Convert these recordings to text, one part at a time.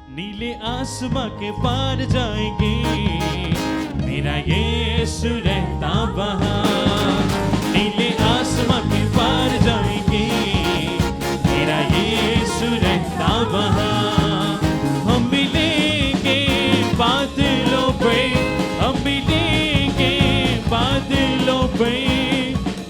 नीले आसमां के पार जाएंगे, मेरा यीशु रहता वहाँ। नीले आसमां के पार जाएंगे, मेरा यीशु रहता वहाँ। हम मिलेंगे बादलों पे, हम मिलेंगे बादलों पे,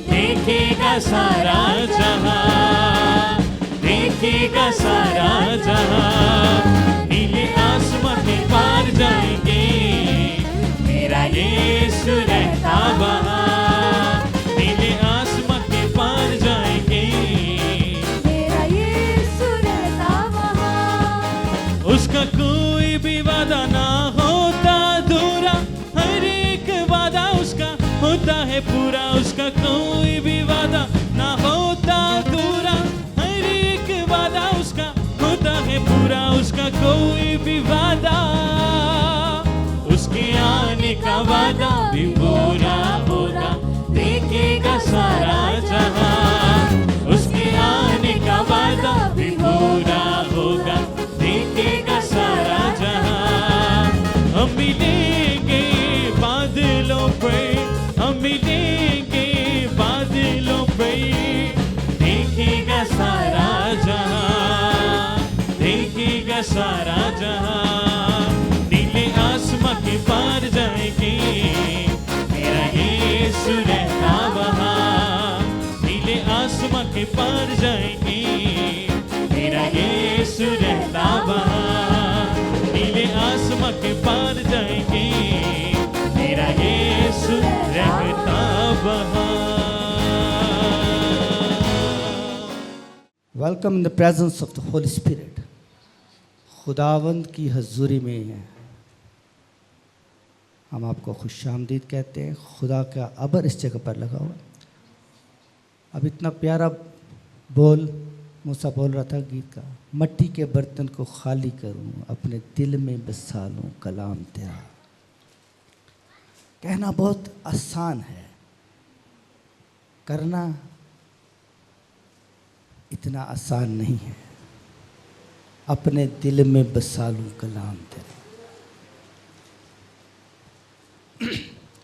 देखेगा सारा जहां, देखेगा सारा जहां। नीले आसमां के पार जाएंगे, मेरा यीशु रहता वहाँ। नीले आसमां के पार जाएंगे, मेरा यीशु रहता वहाँ। उसका कोई भी वादा ना होता अधूरा, हर एक वादा उसका होता है पूरा। उसका कोई भी वादा ना होता अधूरा, हर एक वादा उसका होता है पूरा। उसका कोई भी वादा, उसके आने का वादा भी पूरा होगा, देखेगा सारा जहां। उसके आने का वादा भी पूरा होगा, देखेगा सारा जहां। हम मिलेंगे बादलों पे, हम मिलेंगे बादलों पे, देखेगा सारा जहां, देखेगा सारा जहां। नीले आसमां के पार जाएंगे, मेरा यीशु रहता वहाँ। नीले आसमां के पार जाएंगे, मेरा यीशु रहता वहाँ। नीले आसमां के पार जाएंगे, मेरा यीशु रहता वहाँ। Welcome in the presence of the Holi spirit. खुदावंद की हजूरी में हम आपको खुशामदीद कहते हैं। खुदा का अबर इस जगह पर लगा हुआ। अब इतना प्यारा बोल मूसा बोल रहा था गीत का, मट्टी के बर्तन को खाली करूं, अपने दिल में बसा लूं कलाम तेरा। कहना बहुत आसान है, करना इतना आसान नहीं है। अपने दिल में बसा लूं कलाम तेरा।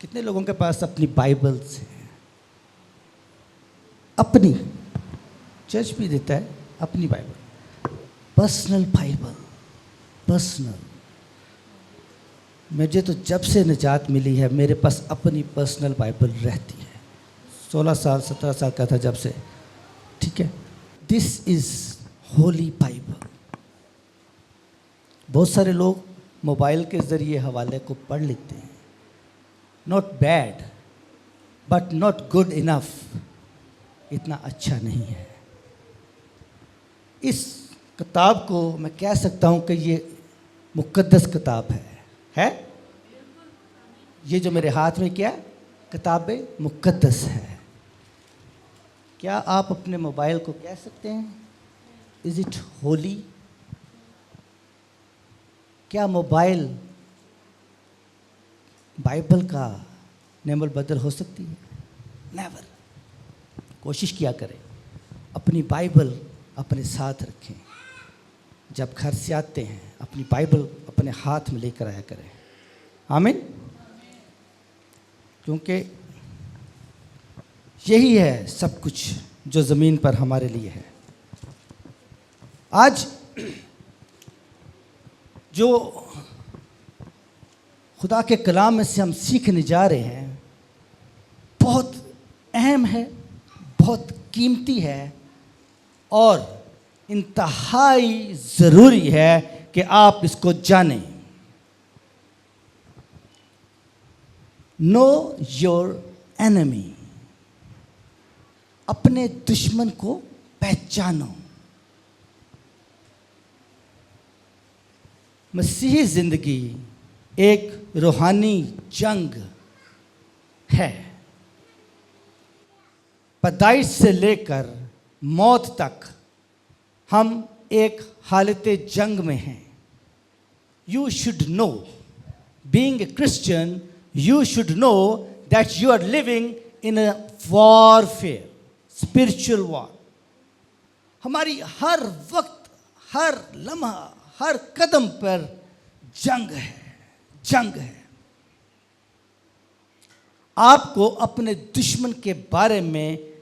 कितने लोगों के पास अपनी बाइबल्स हैं? अपनी चर्च भी देता है अपनी बाइबल, पर्सनल बाइबल, पर्सनल। मुझे तो जब से निजात मिली है मेरे पास अपनी पर्सनल बाइबल रहती है। 16 साल 17 साल का था जब से, ठीक है। This is Holi Bible. बहुत सारे लोग मोबाइल के ज़रिए हवाले को पढ़ लेते हैं। Not bad but not good enough, इतना अच्छा नहीं है। इस किताब को मैं कह सकता हूँ कि ये मुक़द्दस किताब है? ये जो मेरे हाथ में क्या किताब मुक़द्दस है। क्या आप अपने मोबाइल को कह सकते हैं इज़ इट होली? क्या मोबाइल बाइबल का नेमल बदल हो सकती है? नेवर। कोशिश किया करें, अपनी बाइबल अपने साथ रखें। जब घर से आते हैं अपनी बाइबल अपने हाथ में लेकर आया करें। आमीन। क्योंकि यही है सब कुछ जो ज़मीन पर हमारे लिए है। आज जो खुदा के कलाम में से हम सीखने जा रहे हैं बहुत अहम है, बहुत कीमती है और इंतहाई ज़रूरी है कि आप इसको जानें। नो योर एनिमी, अपने दुश्मन को पहचानो। मसीही ज़िंदगी एक रूहानी जंग है। पैदाइश से लेकर मौत तक हम एक हालत जंग में हैं। You should know, being a Christian, you should know that you are living in a warfare, spiritual war. हमारी हर वक्त, हर लम्हा, हर कदम पर जंग है, जंग है। आपको अपने दुश्मन के बारे में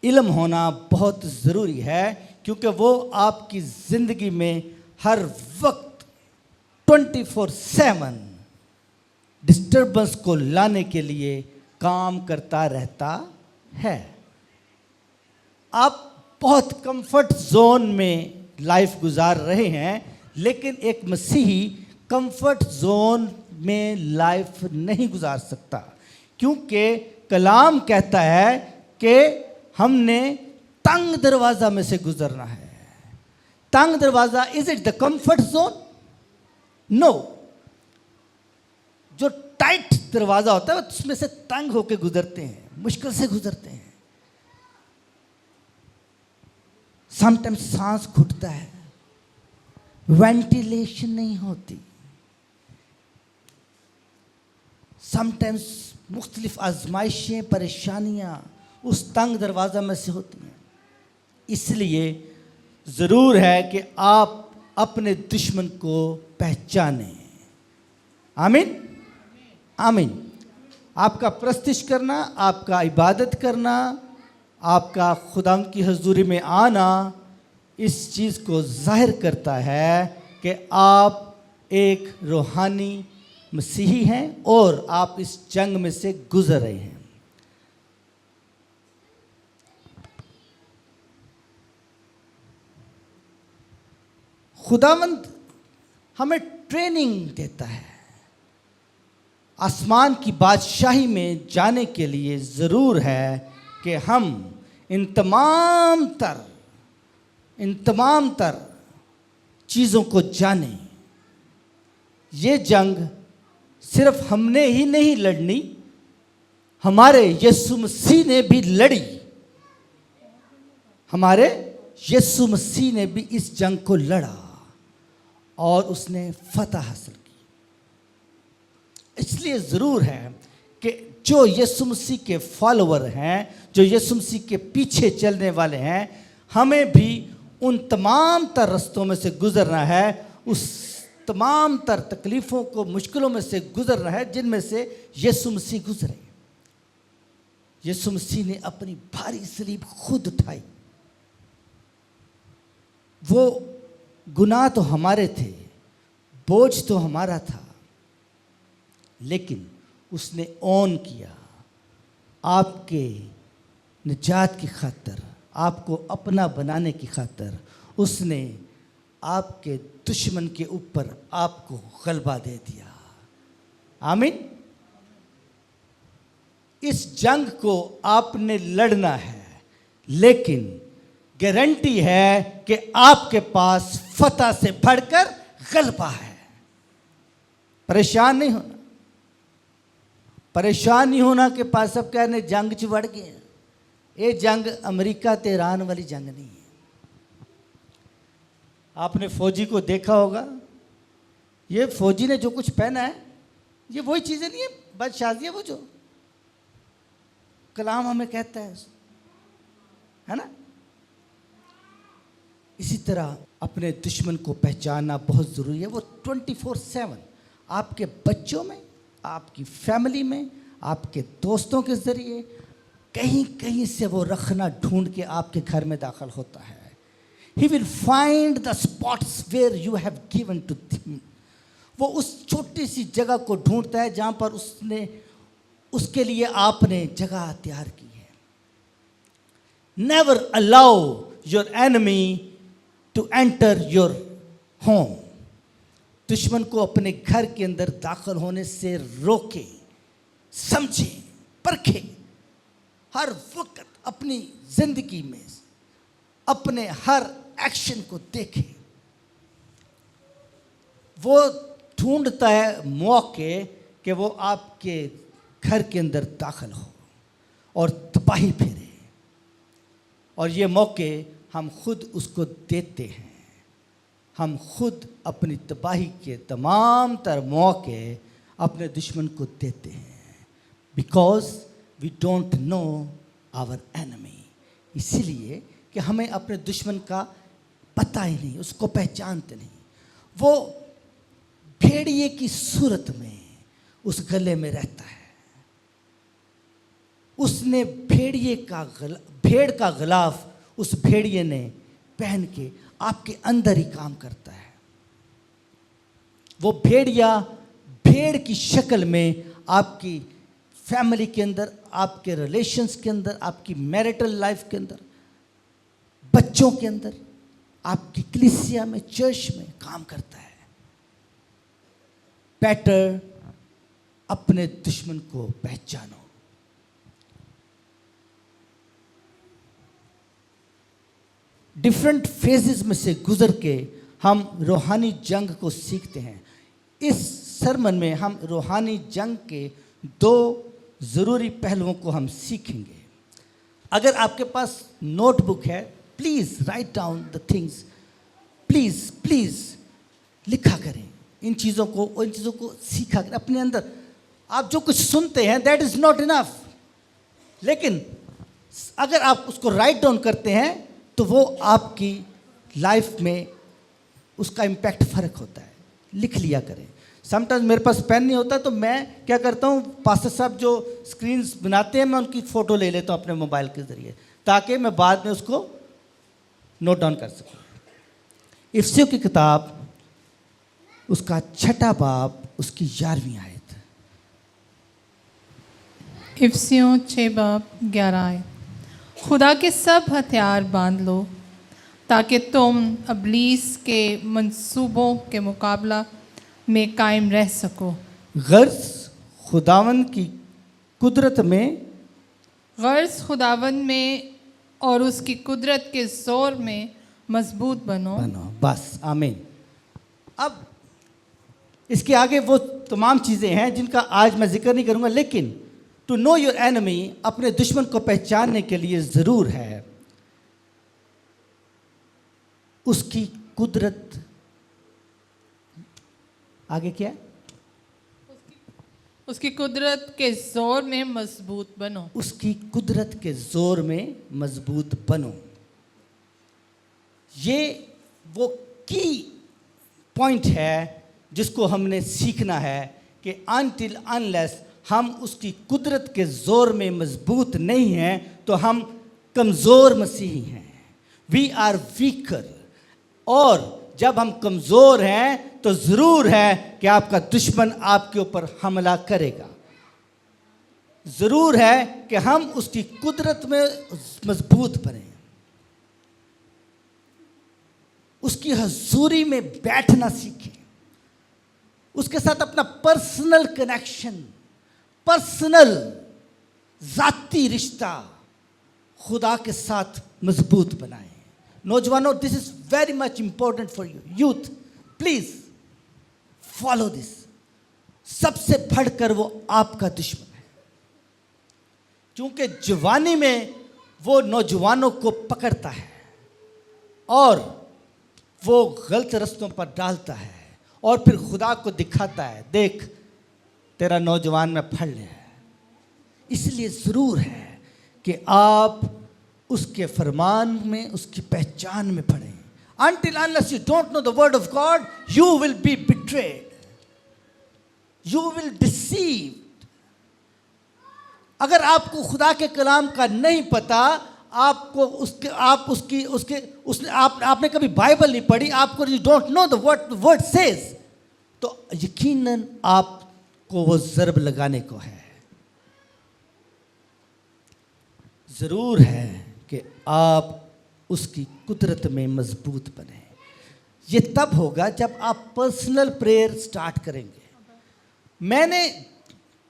इल्म होना बहुत ज़रूरी है, क्योंकि वो आपकी ज़िंदगी में हर वक्त 24/7 डिस्टर्बेंस को लाने के लिए काम करता रहता है। आप बहुत कंफर्ट जोन में लाइफ गुजार रहे हैं, लेकिन एक मसीही कंफर्ट जोन में लाइफ नहीं गुजार सकता, क्योंकि कलाम कहता है कि हमने तंग दरवाज़ा में से गुजरना है। तंग दरवाज़ा, is it the comfort zone? No. जो टाइट दरवाज़ा होता है उसमें से तंग होकर गुजरते हैं, मुश्किल से गुजरते हैं। समटाइम्स सांस घुटता है, वेंटिलेशन नहीं होती, समटाइम्स मुख्तलिफ आजमाइशें, परेशानियां उस तंग दरवाज़ा में से होती हैं। इसलिए ज़रूर है कि आप अपने दुश्मन को पहचानें। आमीन, आमीन। आपका प्रस्तिश करना, आपका इबादत करना, आपका खुदा की हजूरी में आना इस चीज़ को जाहिर करता है कि आप एक रूहानी मसीही हैं और आप इस जंग में से गुजर रहे हैं। खुदावंद हमें ट्रेनिंग देता है। आसमान की बादशाही में जाने के लिए ज़रूर है कि हम इन तमाम तर चीज़ों को जानें। ये जंग सिर्फ हमने ही नहीं लड़नी, हमारे यीशु मसीह ने भी लड़ी। हमारे यीशु मसीह ने भी इस जंग को लड़ा और उसने फतह हासिल की। इसलिए ज़रूर है कि जो यीशु मसीह के फॉलोवर हैं, जो यीशु मसीह के पीछे चलने वाले हैं, हमें भी उन तमाम तर रस्तों में से गुजरना है, उस तमाम तर तकलीफ़ों को, मुश्किलों में से गुजरना है जिनमें से यीशु मसीह गुजरे। यीशु मसीह ने अपनी भारी सलीब खुद उठाई। वो गुनाह तो हमारे थे, बोझ तो हमारा था, लेकिन उसने ऑन किया आपके निजात की खातिर, आपको अपना बनाने की खातिर। उसने आपके दुश्मन के ऊपर आपको गलबा दे दिया। आमीन। इस जंग को आपने लड़ना है, लेकिन गारंटी है कि आपके पास फतह से बढ़कर गलबा है। परेशान नहीं होना, परेशान नहीं होना कि पास सब कहने जंग च वड़ गए। ये जंग अमेरिका ते ईरान वाली जंग नहीं है। आपने फौजी को देखा होगा, ये फौजी ने जो कुछ पहना है ये वही चीज़ें नहीं है, बदशाजी है वो जो कलाम हमें कहता है ना। इसी तरह अपने दुश्मन को पहचानना बहुत ज़रूरी है। वो 24/7 आपके बच्चों में, आपकी फैमिली में, आपके दोस्तों के ज़रिए कहीं कहीं से वो रखना ढूंढ के आपके घर में दाखिल होता है। He will find the spots where you have given to him. वो उस छोटी सी जगह को ढूंढता है जहाँ पर उसके लिए आपने जगह तैयार की है। Never allow your enemy to enter your home. दुश्मन को अपने घर के अंदर दाखिल होने से रोके, समझे, परखे। हर वक्त अपनी जिंदगी में अपने हर एक्शन को देखे। वो ढूंढता है मौके कि वो आपके घर के अंदर दाखिल हो और तबाही फेरे, और ये मौके हम खुद उसको देते हैं। हम खुद अपनी तबाही के तमाम तर मौके अपने दुश्मन को देते हैं, because we don't know our enemy. इसीलिए कि हमें अपने दुश्मन का पता ही नहीं, उसको पहचानते नहीं। वो भेड़िए की सूरत में उस गले में रहता है। उसने भेड़ का गिलाफ उस भेड़िए ने पहन के आपके अंदर ही काम करता है। वो भेड़िया भेड़ की शक्ल में आपकी फैमिली के अंदर, आपके रिलेशंस के अंदर, आपकी मैरिटल लाइफ के अंदर, बच्चों के अंदर, आपकी कलीसिया में, चर्च में काम करता है। बेटर अपने दुश्मन को पहचानो। डिफरेंट फेजेस में से गुजर के हम रूहानी जंग को सीखते हैं। इस सरमन में हम रूहानी जंग के 2 ज़रूरी पहलुओं को हम सीखेंगे। अगर आपके पास नोटबुक है, please write down the things. Please लिखा करें इन चीज़ों को सीखा करें अपने अंदर। आप जो कुछ सुनते हैं दैट इज़ नॉट इनफ, लेकिन अगर आप उसको राइट डाउन करते हैं तो वो आपकी लाइफ में उसका इम्पैक्ट फ़र्क होता है। लिख लिया करें। समटाइम्स मेरे पास पेन नहीं होता तो मैं क्या करता हूँ, पास्टर साहब जो स्क्रीन्स बनाते हैं मैं उनकी फ़ोटो ले लेता हूँ अपने मोबाइल के ज़रिए, ताकि मैं बाद में उसको नोट डाउन कर सकूँ। इफ्सियों की किताब उसका 6 बाब उसकी 11वीं आयत। इफ्सियों 6 बाब 11 आयत। खुदा के सब हथियार बांध लो ताकि तुम अबलीस के मंसूबों के मुकाबला में कायम रह सको। गर्ज खुदावंद की कुदरत में और उसकी कुदरत के जोर में मजबूत बनो। बस आमीन। अब इसके आगे वो तमाम चीज़ें हैं जिनका आज मैं जिक्र नहीं करूँगा, लेकिन टू नो योर एनिमी, अपने दुश्मन को पहचानने के लिए ज़रूर है उसकी कुदरत। आगे क्या? उसकी कुदरत के जोर में मजबूत बनो। उसकी कुदरत के जोर में मजबूत बनो। ये वो की पॉइंट है जिसको हमने सीखना है कि अनटिल अनलेस हम उसकी कुदरत के जोर में मजबूत नहीं हैं तो हम कमज़ोर मसीही हैं। We are weaker. और जब हम कमज़ोर हैं तो ज़रूर है कि आपका दुश्मन आपके ऊपर हमला करेगा। ज़रूर है कि हम उसकी कुदरत में मजबूत बने, उसकी हजूरी में बैठना सीखें, उसके साथ अपना पर्सनल कनेक्शन, पर्सनल ज़ाती रिश्ता खुदा के साथ मजबूत बनाएं। नौजवानों, this is very much important for you. Youth, please follow this. सबसे बढ़कर वो आपका दुश्मन है, क्योंकि जवानी में वो नौजवानों को पकड़ता है और वो गलत रास्तों पर डालता है और फिर खुदा को दिखाता है, देख तेरा नौजवान में फल है। इसलिए ज़रूर है कि आप उसके फरमान में, उसकी पहचान में पढ़ें। Until unless you don't know the word of God, you will be betrayed. You will deceived. अगर आपको खुदा के कलाम का नहीं पता, आपको उसके आप उसकी उसके उसने आपने कभी बाइबल नहीं पढ़ी, आपको you don't know the word says, तो यकीनन आपको वो ज़रब लगाने को है। ज़रूर है कि आप उसकी कुदरत में मजबूत बने। ये तब होगा जब आप पर्सनल प्रेयर स्टार्ट करेंगे। मैंने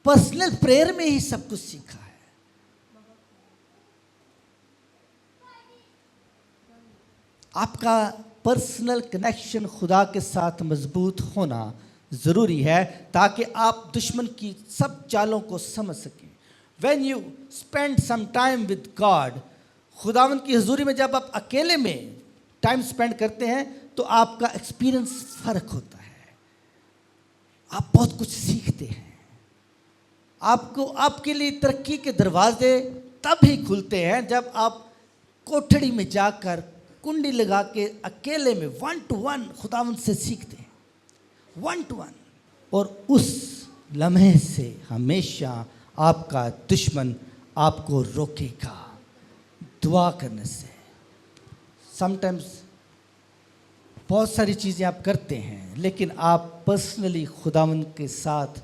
पर्सनल प्रेयर में ही सब कुछ सीखा है। आपका पर्सनल कनेक्शन खुदा के साथ मजबूत होना ज़रूरी है ताकि आप दुश्मन की सब चालों को समझ सकें। When you spend some time with God, खुदावंद की हजूरी में जब आप अकेले में टाइम स्पेंड करते हैं तो आपका एक्सपीरियंस फ़र्क होता है। आप बहुत कुछ सीखते हैं। आपको आपके लिए तरक्की के दरवाजे तब ही खुलते हैं जब आप कोठड़ी में जाकर कुंडी लगा के अकेले में 1 to 1 खुदावंद से सीखते हैं। 1-to-1। और उस लम्हे से हमेशा आपका दुश्मन आपको रोकेगा दुआ करने से। समटाइम्स बहुत सारी चीज़ें आप करते हैं, लेकिन आप पर्सनली खुदावंद के साथ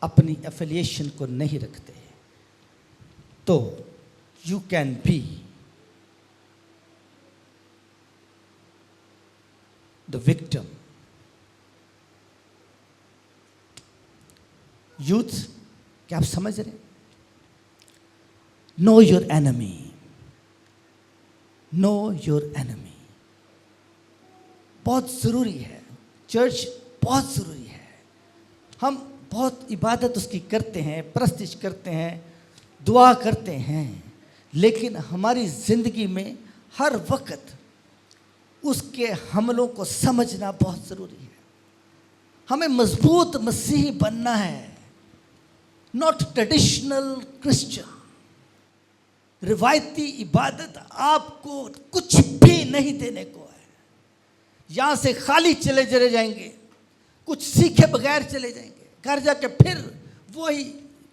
अपनी एफिलिएशन को नहीं रखते, तो you can be the victim. Youth, क्या आप समझ रहे हैं? Know your enemy, know your enemy बहुत ज़रूरी है। चर्च बहुत ज़रूरी है। हम बहुत इबादत उसकी करते हैं, प्रस्तिश करते हैं, दुआ करते हैं, लेकिन हमारी ज़िंदगी में हर वक्त उसके हमलों को समझना बहुत ज़रूरी है। हमें मजबूत मसीही बनना है, नॉट ट्रेडिशनल क्रिश्चियन। रिवायती इबादत आपको कुछ भी नहीं देने को है। यहाँ से खाली चले जाएंगे, कुछ सीखे बगैर चले जाएंगे, घर जाके फिर वही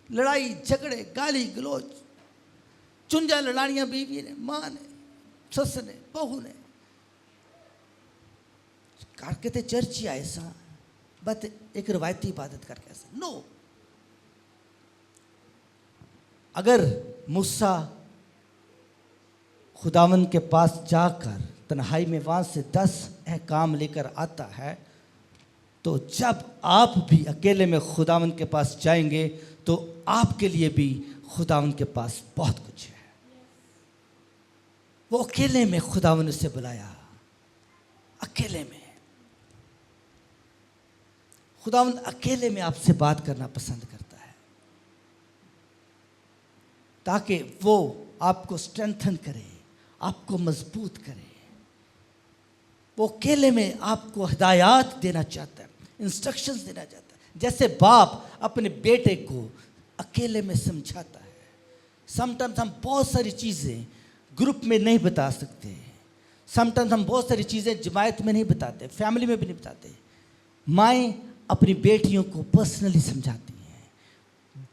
लड़ाई झगड़े, गाली गलोच, चुंजा लड़ानियाँ बीवी ने, माँ ने, सस ने, बहू ने। कहते चर्च ही ऐसा, बस एक रिवायती इबादत करके ऐसा। नो, अगर मूसा खुदावंद के पास जाकर तन्हाई में वहाँ से 10 अहकाम लेकर आता है, तो जब आप भी अकेले में खुदावंद के पास जाएंगे तो आपके लिए भी खुदावंद के पास बहुत कुछ है। वो अकेले में खुदावंद से बुलाया, अकेले में। खुदावंद अकेले में आपसे बात करना पसंद करता है, ताकि वो आपको स्ट्रेंथन करे, आपको मजबूत करे। वो अकेले में आपको हिदायत देना चाहता है, इंस्ट्रक्शंस देना चाहता है, जैसे बाप अपने बेटे को अकेले में समझाता है। समटाइम्स हम बहुत सारी चीज़ें ग्रुप में नहीं बता सकते, समटाइम्स हम बहुत सारी चीज़ें जमायत में नहीं बताते, फैमिली में भी नहीं बताते। माएँ अपनी बेटियों को पर्सनली समझाती हैं,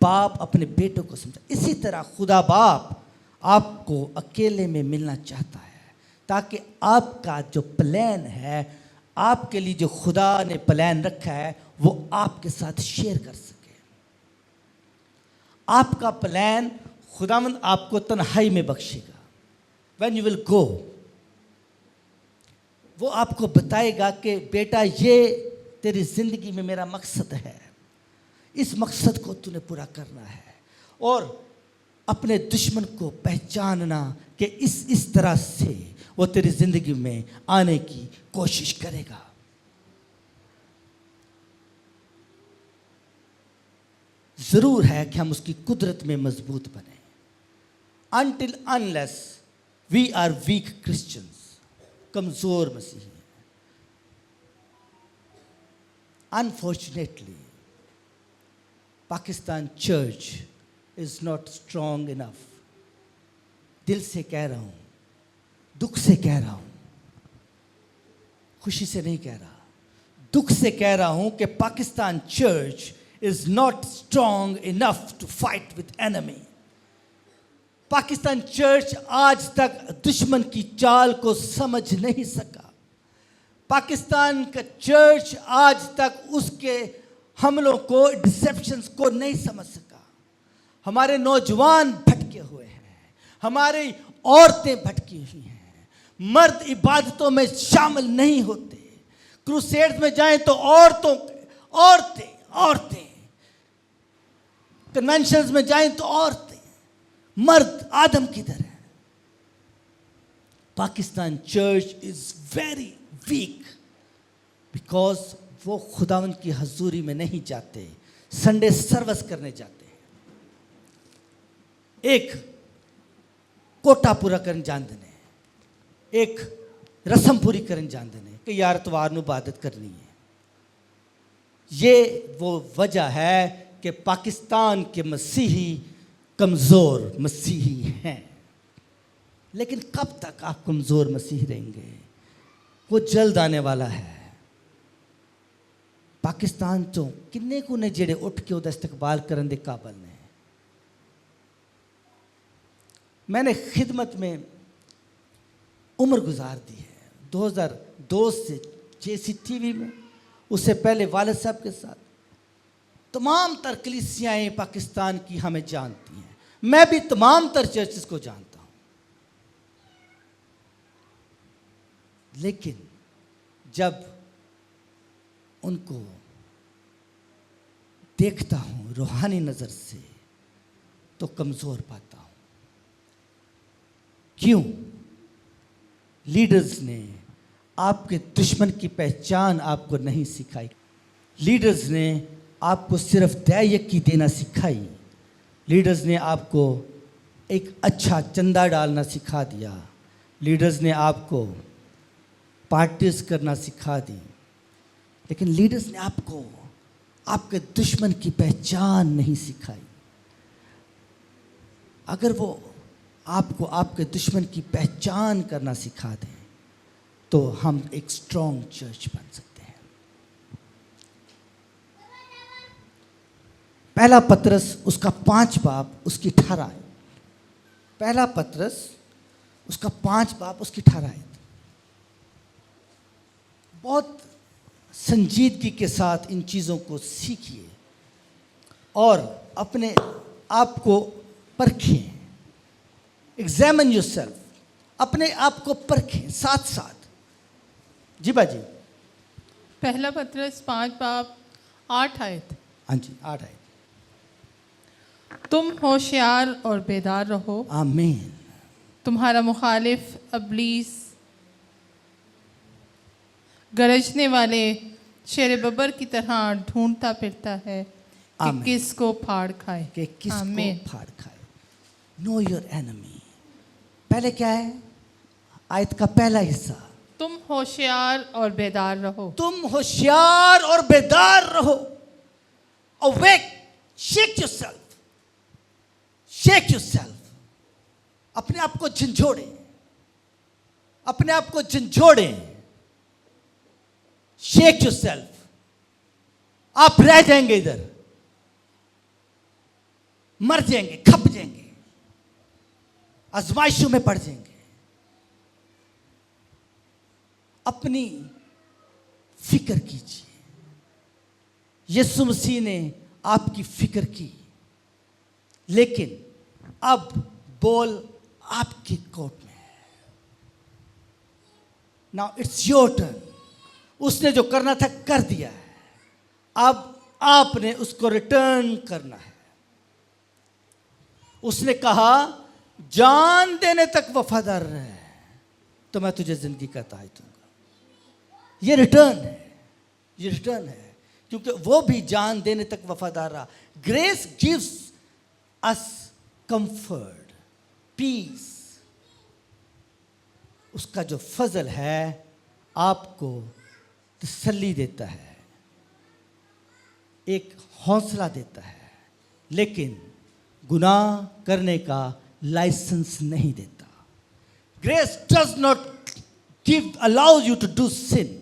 बाप अपने बेटों को समझा। इसी तरह खुदा बाप आपको अकेले में मिलना चाहता है, ताकि आपका जो प्लान है, आपके लिए जो खुदा ने प्लान रखा है, वो आपके साथ शेयर कर सके। आपका प्लान खुदावंद आपको तन्हाई में बख्शेगा। व्हेन यू विल गो, वो आपको बताएगा कि बेटा ये तेरी जिंदगी में मेरा मकसद है, इस मकसद को तूने पूरा करना है। और अपने दुश्मन को पहचानना कि इस तरह से वो तेरी जिंदगी में आने की कोशिश करेगा। जरूर है कि हम उसकी कुदरत में मजबूत बने। Until unless we are weak Christians, कमजोर मसीही। Unfortunately Pakistan church is not strong enough. दिल से कह रहा हूं, दुख से कह रहा हूं, खुशी से नहीं कह रहा, दुख से कह रहा हूं कि Pakistan church is not strong enough to fight with enemy. Pakistan church आज तक दुश्मन की चाल को समझ नहीं सका। पाकिस्तान का चर्च आज तक उसके हमलों को, डिसेप्शंस को नहीं समझ सका। हमारे नौजवान भटके हुए हैं, हमारी औरतें भटकी हुई हैं, मर्द इबादतों में शामिल नहीं होते। क्रूसेड्स में जाएं तो औरतें, कन्वेंशंस में जाएं तो औरतें, मर्द आदम की तरह। Pakistan church is very weak because वो खुदावंद की हजूरी में नहीं जाते, संडे सर्विस करने जाते हैं, एक कोटा पूरा करन जाते हैं, एक रस्म पूरी करन जाते हैं कि यार इतवार नूं इबादत करनी है। ये वो वजह है कि पाकिस्तान के मसीही कमज़ोर मसीही हैं। लेकिन कब तक आप कमज़ोर मसीही रहेंगे? वो जल्द आने वाला है। पाकिस्तान चों किन्ने को ने जेड़े उठ के उहदा इस्तकबाल करन दे काबिल ने। मैंने खिदमत में उम्र गुजार दी है, 2002 से JCTV में, उससे पहले वालिद साहब के साथ। तमाम तर कलीसियाएँ पाकिस्तान की हमें जानती हैं, मैं भी तमाम तर चर्चेस को जानता हूँ। लेकिन जब उनको देखता हूँ रूहानी नज़र से तो कमज़ोर पाता हूँ। क्यों? लीडर्स ने आपके दुश्मन की पहचान आपको नहीं सिखाई। लीडर्स ने आपको सिर्फ दया देना सिखाई। लीडर्स ने आपको एक अच्छा चंदा डालना सिखा दिया। लीडर्स ने आपको पार्टीज करना सिखा दी। लेकिन लीडर्स ने आपको आपके दुश्मन की पहचान नहीं सिखाई। अगर वो आपको आपके दुश्मन की पहचान करना सिखा दें तो हम एक स्ट्रॉन्ग चर्च बन सकते हैं। पहला पतरस उसका 5 बाब उसकी 18 आयत। पहला पतरस उसका 5 बाब उसकी 18 आयत। बहुत संजीदगी के साथ इन चीज़ों को सीखिए और अपने आप को परखें। एग्जामिन योरसेल्फ, अपने आप को परखें साथ साथ। जी बाजी। पहला पतरस 5 बाब 8 आयत। हाँ जी, 8 आयत। तुम होशियार और बेदार रहो। आमीन। तुम्हारा मुखालिफ इब्लीस गरजने वाले शेर बबर की तरह ढूंढता फिरता है कि आमीन। किसको फाड़ खाए। कि आमीन। किसको फाड़ खाए। Know your enemy. पहले क्या है? आयत का पहला हिस्सा, तुम होशियार और बेदार रहो। तुम होशियार और बेदार रहो। Awake, shake yourself, shake yourself। अपने आप को झंझोड़ें, अपने आप को झंझोड़ें। Shake yourself। आप रह जाएंगे, इधर मर जाएंगे, खप जाएंगे, आजमाइशों में पड़ जाएंगे। अपनी फिक्र कीजिए। यीशु मसीह ने आपकी फिक्र की, लेकिन अब बॉल आपके कोर्ट में है। Now it's your turn. उसने जो करना था कर दिया है, अब आपने उसको रिटर्न करना है। उसने कहा जान देने तक वफादार रहे तो मैं तुझे जिंदगी का ताज दूंगा। ये रिटर्न है, ये रिटर्न है, क्योंकि वो भी जान देने तक वफादार रहा। Grace gives us comfort, peace. उसका जो फजल है आपको तसल्ली देता है, एक हौसला देता है, लेकिन गुनाह करने का लाइसेंस नहीं देता। Grace does not give allows you to do sin.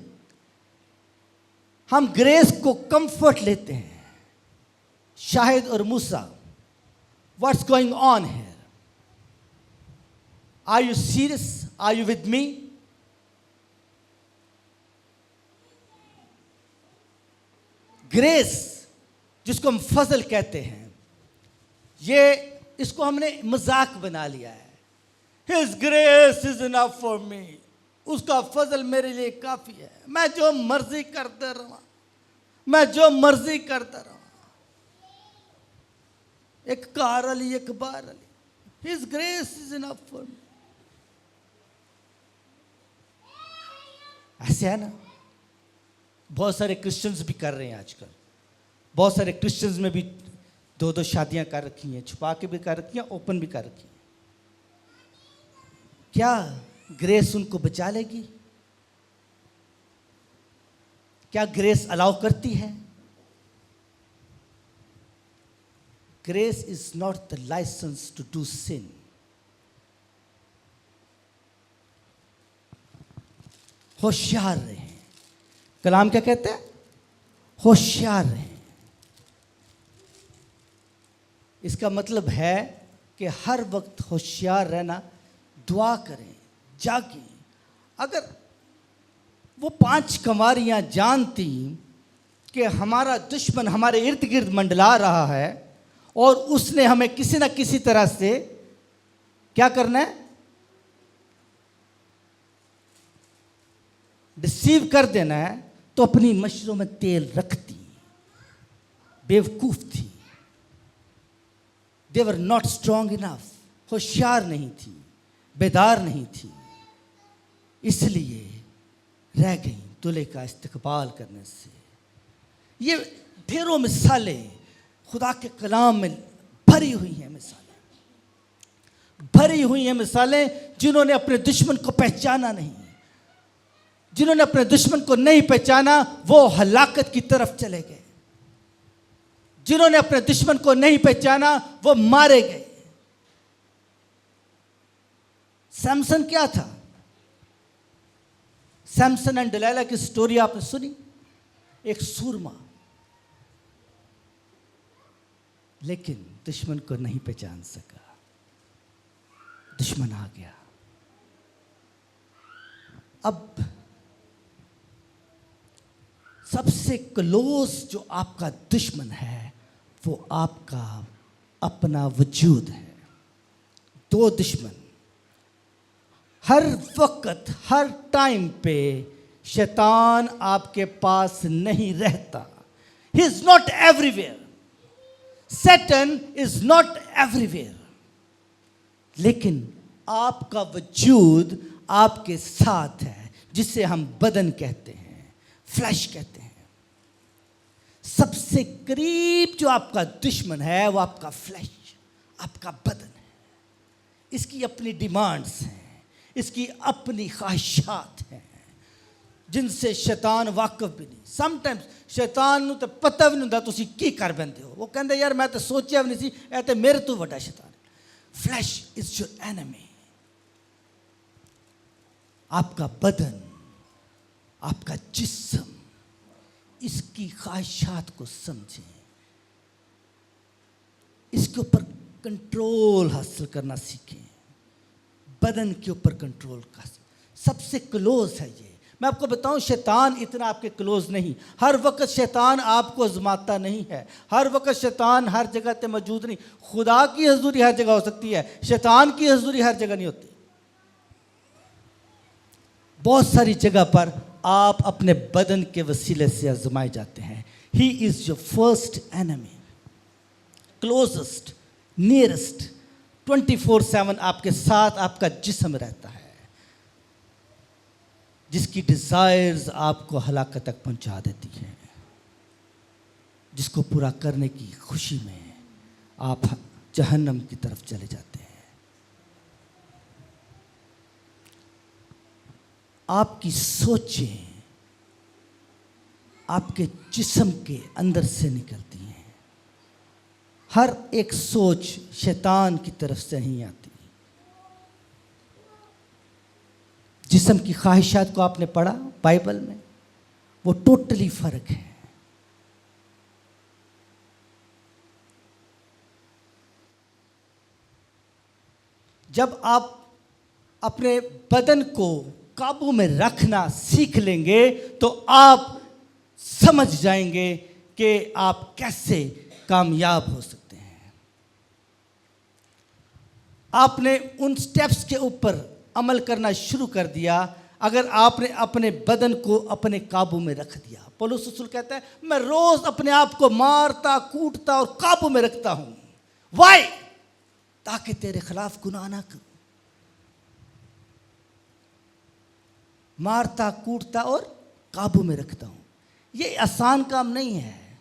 हम ग्रेस को कंफर्ट लेते हैं। शाहिद और Musa, what's going on here? Are you serious? Are you with me? Grace जिसको हम फजल कहते हैं, ये इसको हमने मजाक बना लिया है। His grace is enough for me। उसका फजल मेरे लिए काफी है। मैं जो मर्जी करते रहा, मैं जो मर्जी करता रहा। एक कार अली, एक बार Ali. His grace is enough for me। ऐसे है ना? बहुत सारे क्रिश्चियंस भी कर रहे हैं आजकल। बहुत सारे क्रिश्चियंस में भी 2-2 शादियां कर रखी हैं, छुपा के भी कर रखी हैं, ओपन भी कर रखी हैं। क्या ग्रेस उनको बचा लेगी? क्या ग्रेस अलाउ करती है? Grace is not the license to do sin. होशियार रहें। कलाम क्या कहते हैं? होशियार रहें। इसका मतलब है कि हर वक्त होशियार रहना, दुआ करें, जागें। अगर वो 5 कंवारियां जानती कि हमारा दुश्मन हमारे इर्द गिर्द मंडला रहा है और उसने हमें किसी न किसी तरह से क्या करना है, डिसीव कर देना है, तो अपनी मशरों में तेल रखती। बेवकूफ थी, दे वर नॉट स्ट्रॉन्ग इनफ, होशियार नहीं थी, बेदार नहीं थी, इसलिए रह गई दूल्हे का इस्तकबाल करने से। ये ढेरों मिसालें खुदा के कलाम में भरी हुई हैं, भरी हुई हैं मिसालें जिन्होंने अपने दुश्मन को पहचाना नहीं, जिन्होंने अपने दुश्मन को नहीं पहचाना वो हलाकत की तरफ चले गए, जिन्होंने अपने दुश्मन को नहीं पहचाना वो मारे गए। सैमसन क्या था? सैमसन एंड डिलाइला की स्टोरी आपने सुनी। एक सूरमा, लेकिन दुश्मन को नहीं पहचान सका, दुश्मन आ गया। अब सबसे क्लोज जो आपका दुश्मन है वो आपका अपना वजूद है। 2 दुश्मन हर वक्त हर टाइम पे शैतान आपके पास नहीं रहता। He is not everywhere, Satan is not everywhere, लेकिन आपका वजूद आपके साथ है, जिसे हम बदन कहते हैं, फ्लैश कहते हैं। सबसे करीब जो आपका दुश्मन है वो आपका फ्लैश, आपका बदन है। इसकी अपनी डिमांड्स हैं, इसकी अपनी ख्वाहिशात हैं, जिनसे शैतान वाकिफ भी नहीं। समटाइम्स शैतान नूं तो पता भी नहीं होंदा तुसीं की कर बैठे हो। वो कहंदे यार मैं तो सोचिया भी नहीं सी, ऐ ते मेरे तो वड्डा शैतान। Flash is your enemy. आपका बदन, आपका जिस्म, इसकी ख्वाहिशात को समझें, इसके ऊपर कंट्रोल हासिल करना सीखें। बदन के ऊपर कंट्रोल का सबसे क्लोज है ये। मैं आपको बताऊं, शैतान इतना आपके क्लोज नहीं। हर वक्त शैतान आपको आजमाता नहीं है, हर वक्त शैतान हर जगह पे मौजूद नहीं। खुदा की हजूरी हर जगह हो सकती है, शैतान की हजूरी हर जगह नहीं होती। बहुत सारी जगह पर आप अपने बदन के वसीले से आजमाए जाते हैं। He is your first enemy, closest, nearest, 24/7 आपके साथ आपका जिस्म रहता है, जिसकी डिजायर्स आपको हलाकत तक पहुंचा देती है, जिसको पूरा करने की खुशी में आप जहन्नम की तरफ चले जाते हैं। आपकी सोचें आपके जिस्म के अंदर से निकलती हैं। हर एक सोच शैतान की तरफ से नहीं आती। जिस्म की ख्वाहिशात को आपने पढ़ा बाइबल में, वो टोटली फर्क है। जब आप अपने बदन को काबू में रखना सीख लेंगे तो आप समझ जाएंगे कि आप कैसे कामयाब हो सकते हैं। आपने उन स्टेप्स के ऊपर अमल करना शुरू कर दिया अगर आपने अपने बदन को अपने काबू में रख दिया। पौलुस रसूल कहता है, मैं रोज अपने आप को मारता, कूटता और काबू में रखता हूं। वाई? ताकि तेरे खिलाफ गुनाह ना करूं। मारता, कूटता और काबू में रखता हूं। ये आसान काम नहीं है।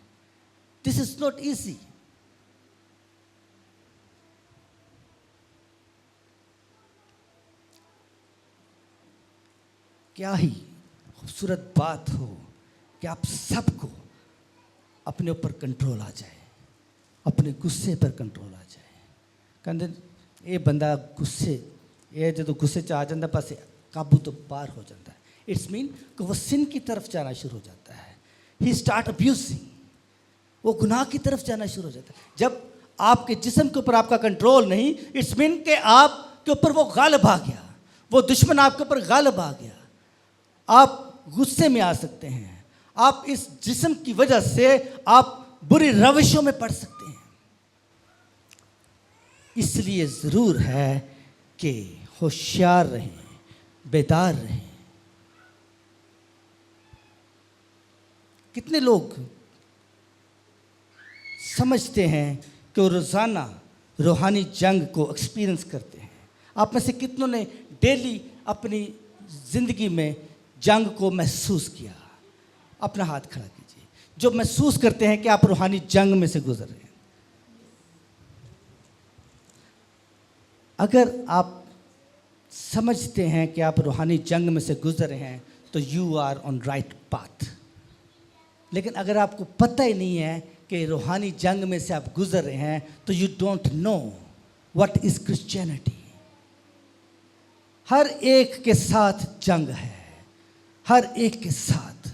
This is not easy. क्या ही खूबसूरत बात हो कि आप सबको अपने ऊपर कंट्रोल आ जाए, अपने गुस्से पर कंट्रोल आ जाए। कहते ये बंदा गुस्से, ये जो गुस्से च आ जाता पासे काबू तो पार हो जाता है। इट्स मीन कि वो सिन की तरफ जाना शुरू हो जाता है। ही स्टार्ट अब्यूजिंग, वो गुनाह की तरफ जाना शुरू हो जाता है। जब आपके जिस्म के ऊपर आपका कंट्रोल नहीं, इट्स मीन के आपके ऊपर वो गालिब आ गया, वो दुश्मन आपके ऊपर गालिब आ गया। आप गुस्से में आ सकते हैं, आप इस जिस्म की वजह से आप बुरी रविशों में पड़ सकते हैं। इसलिए ज़रूर है कि होशियार रहें, बेदार रहें। कितने लोग समझते हैं कि वो रोज़ाना रूहानी जंग को एक्सपीरियंस करते हैं। आप में से कितनों ने डेली अपनी ज़िंदगी में जंग को महसूस किया? अपना हाथ खड़ा कीजिए जो महसूस करते हैं कि आप रूहानी जंग में से गुजर रहे हैं। अगर आप समझते हैं कि आप रूहानी जंग में से गुजर रहे हैं तो you are on right path. लेकिन अगर आपको पता ही नहीं है कि रूहानी जंग में से आप गुजर रहे हैं तो you don't know what is Christianity. हर एक के साथ जंग है, हर एक के साथ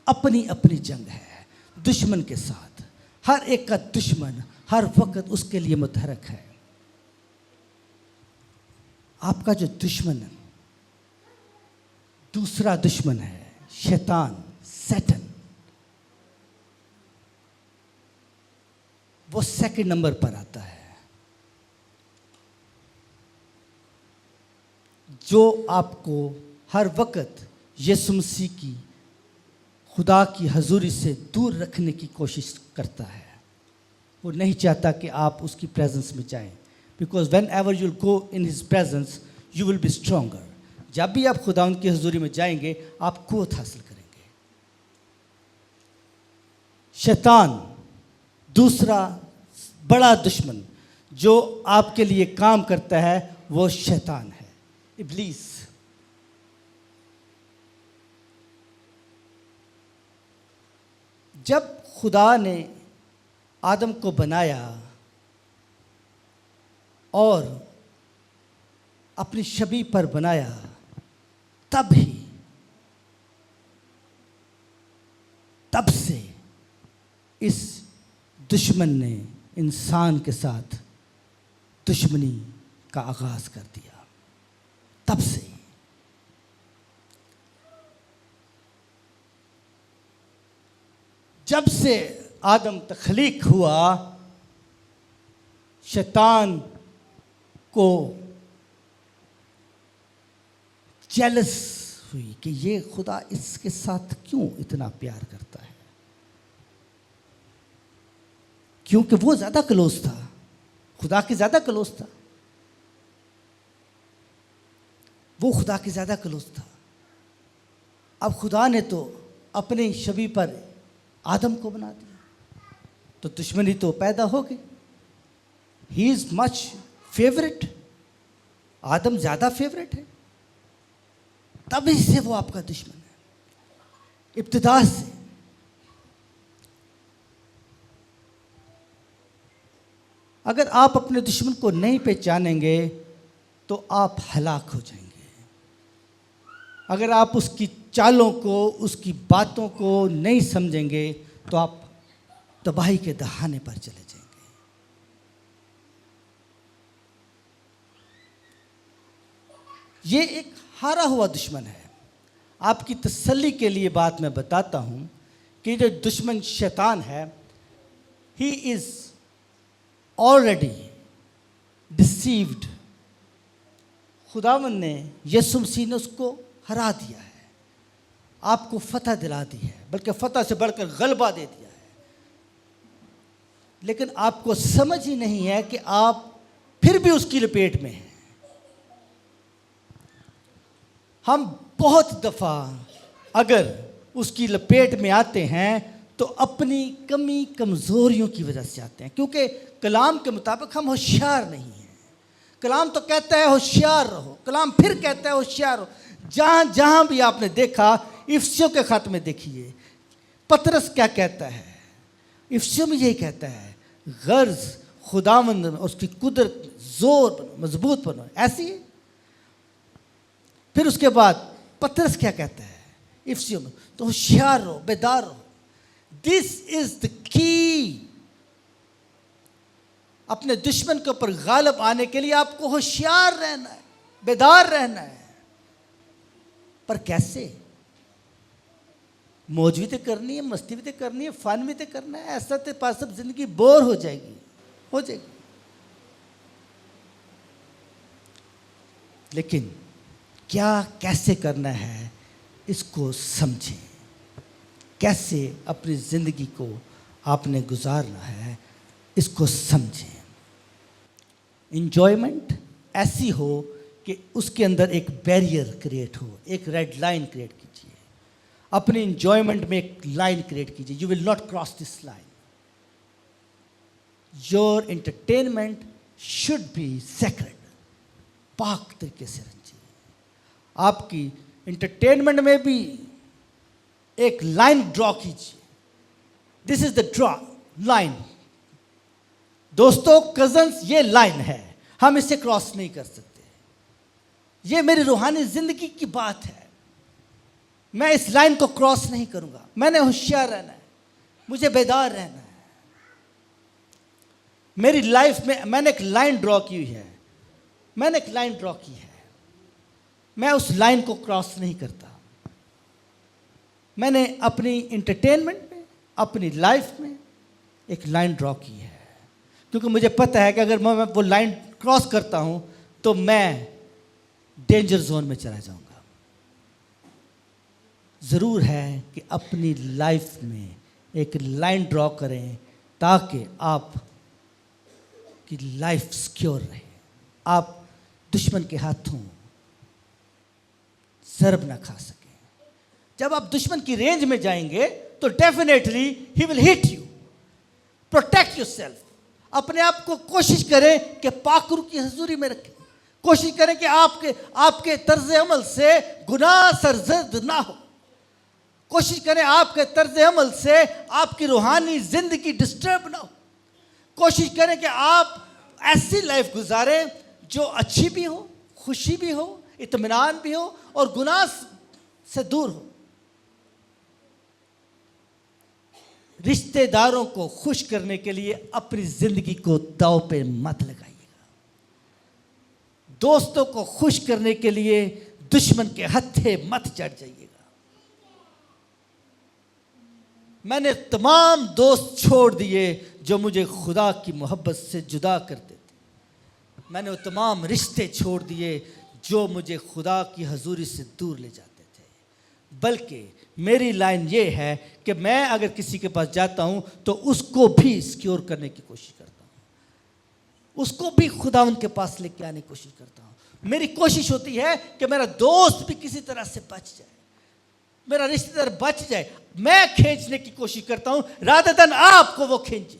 अपनी अपनी जंग है, दुश्मन के साथ। हर एक का दुश्मन हर वक्त उसके लिए मुतहरक है। आपका जो दुश्मन है, दूसरा दुश्मन है शैतान, सैटन, वो सेकंड नंबर पर आता है। जो आपको हर वक्त यीशु मसीह की, खुदा की हजूरी से दूर रखने की कोशिश करता है। वो नहीं चाहता कि आप उसकी प्रेजेंस में जाएं, because when ever you'll go in his presence you will be stronger. जब भी आप खुदा उनकी हजूरी में जाएंगे आप कुव्वत हासिल करेंगे। शैतान दूसरा बड़ा दुश्मन जो आपके लिए काम करता है वो शैतान है, इब्लीस। जब खुदा ने आदम को बनाया और अपनी शबीह पर बनाया, तब से इस दुश्मन ने इंसान के साथ दुश्मनी का आगाज कर दिया। तब से जब से आदम तख्लीक हुआ, शैतान को जेलस हुई कि ये खुदा इसके साथ क्यों इतना प्यार करता है, क्योंकि वो ज़्यादा क्लोज था, खुदा के ज़्यादा क्लोज था, वो खुदा के ज़्यादा क्लोज था। अब खुदा ने तो अपने शबीह पर आदम को बना दिया, तो दुश्मनी तो पैदा हो गई। ही इज़ मच फेवरेट, आदम ज़्यादा फेवरेट है, तभी से वो आपका दुश्मन है इब्तिदा से। अगर आप अपने दुश्मन को नहीं पहचानेंगे तो आप हलाक हो जाएंगे। अगर आप उसकी चालों को, उसकी बातों को नहीं समझेंगे तो आप तबाही के दहाने पर चले जाएंगे। ये एक हारा हुआ दुश्मन है। आपकी तसल्ली के लिए बात मैं बताता हूं कि जो दुश्मन शैतान है, ही इज ऑलरेडी डिसीव्ड। खुदावंद ने, यीशु मसीह ने उसको हरा दिया है, आपको फतह दिला दी है, बल्कि फतह से बढ़कर गलबा दे दिया है। लेकिन आपको समझ ही नहीं है कि आप फिर भी उसकी लपेट में हैं। हम बहुत दफ़ा अगर उसकी लपेट में आते हैं तो अपनी कमी कमज़ोरियों की वजह से आते हैं, क्योंकि कलाम के मुताबिक हम होशियार नहीं हैं। कलाम तो कहता है होशियार रहो, कलाम फिर कहता है होशियार रहो। जहाँ जहाँ भी आपने देखा, इफसियों के खत में देखिए पतरस क्या कहता है, इफसियों में यही कहता है, गर्ज खुदावंद में उसकी कुदरत, जोर बनो, मजबूत बनो, ऐसी है। फिर उसके बाद पतरस क्या कहता है इफसियों में, तो होशियार रहो, बेदार रहो। This is the key. अपने दुश्मन के ऊपर गालिब आने के लिए आपको होशियार रहना है, बेदार रहना है। पर कैसे? मौज भी तो करनी है, मस्ती भी तो करनी है, फन भी तो करना है। ऐसा तो पास सब जिंदगी बोर हो जाएगी। लेकिन क्या कैसे करना है इसको समझें। कैसे अपनी जिंदगी को आपने गुजारना है इसको समझें। इंजॉयमेंट ऐसी हो कि उसके अंदर एक बैरियर क्रिएट हो, एक रेड लाइन क्रिएट कीजिए। अपने इंजॉयमेंट में एक लाइन क्रिएट कीजिए। You will not cross this line. Your entertainment should be sacred. पाक तरीके से रखिए। आपकी एंटरटेनमेंट में भी एक लाइन ड्रॉ कीजिए। This is the draw line. दोस्तों, कजन्स, ये लाइन है, हम इसे क्रॉस नहीं कर सकते। ये मेरी रूहानी जिंदगी की बात है। मैं इस लाइन को क्रॉस नहीं करूंगा। मैंने होशियार रहना है, मुझे बेदार रहना है। मेरी लाइफ में मैंने एक लाइन ड्रॉ की हुई है। मैंने एक लाइन ड्रॉ की है, मैं उस लाइन को क्रॉस नहीं करता। मैंने अपनी एंटरटेनमेंट में, अपनी लाइफ में एक लाइन ड्रॉ की है, क्योंकि मुझे पता है कि अगर मैं वो लाइन क्रॉस करता हूं तो मैं डेंजर जोन में चला जाऊंगा। ज़रूर है कि अपनी लाइफ में एक लाइन ड्रॉ करें ताकि आप की लाइफ सिक्योर रहे, आप दुश्मन के हाथों ज़रब ना खा सकें। जब आप दुश्मन की रेंज में जाएंगे तो definitely he will hit you. Protect yourself. अपने आप को कोशिश करें कि पाकरू की हजूरी में रखें। कोशिश करें कि आपके तर्ज अमल से गुनाह सरजद ना हो। कोशिश करें आपके तर्ज अमल से आपकी रूहानी जिंदगी डिस्टर्ब ना हो। कोशिश करें कि आप ऐसी लाइफ गुजारें जो अच्छी भी हो, खुशी भी हो, इत्मीनान भी हो और गुनाह से दूर हो। रिश्तेदारों को खुश करने के लिए अपनी जिंदगी को दांव पे मत लगाइएगा। दोस्तों को खुश करने के लिए दुश्मन के हत्थे मत चढ़ जाइएगा। मैंने तमाम दोस्त छोड़ दिए जो मुझे खुदा की मोहब्बत से जुदा करते थे। मैंने वो तमाम रिश्ते छोड़ दिए जो मुझे खुदा की हजूरी से दूर ले जाते थे। बल्कि मेरी लाइन ये है कि मैं अगर किसी के पास जाता हूं तो उसको भी सिक्योर करने की कोशिश करता हूं, उसको भी खुदा उनके पास लेके आने की कोशिश करता हूं। मेरी कोशिश होती है कि मेरा दोस्त भी किसी तरह से बच जाए, मेरा रिश्तेदार बच जाए। मैं खींचने की कोशिश करता हूं रादर देन आपको वो खींचे,